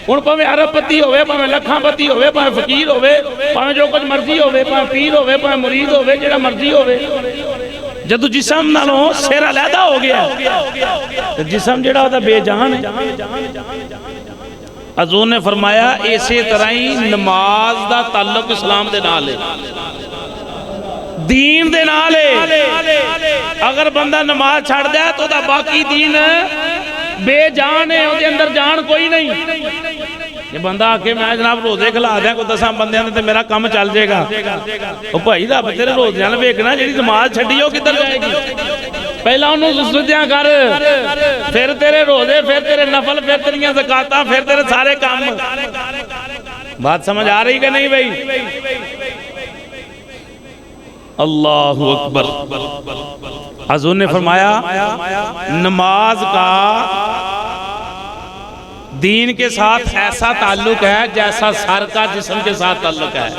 हुण भावें अरबपति होवे, भावें लखापति होवे, भावें फकीर होवे, भावें जो कुछ मर्जी होवे, भावें पीर होवे, भावें मुरीद होवे, जिहड़ा मर्जी होवे, जदों जिस्म नालों सिर अलहदा हो गया तो जिस्म जिहड़ा ओहदा बेजान है। हजूर ने फरमाया इसे तरह ही नमाज का ताल्लुक इस्लाम दे नाल है, दीन दे नाल है। अगर बंदा नमाज छड़ दे तो दा बाकी दीन बेजान है, उसके अंदर जान कोई नहीं। ये बंदा आके मैं जनाब रोजे खिला दिया कोई 10 बंदियां ते मेरा काम चल जाएगा, ओ भाई रब तेरे रोजे नाल वेखना, जिहड़ी नमाज छड्डी ओ किधर जाएगी। पहला उन्होंने सुझिया कर, फिर तेरे रोजे, फिर तेरे नफल, फिर तेरिया ज़कातां, फिर तेरे सारे काम। बात समझ आ रही कि नहीं भाई? अल्लाहु अकबर। हुज़ूर ने फरमाया नमाज का दीन के साथ ऐसा ताल्लुक है जैसा सर का जिस्म के साथ ताल्लुक है।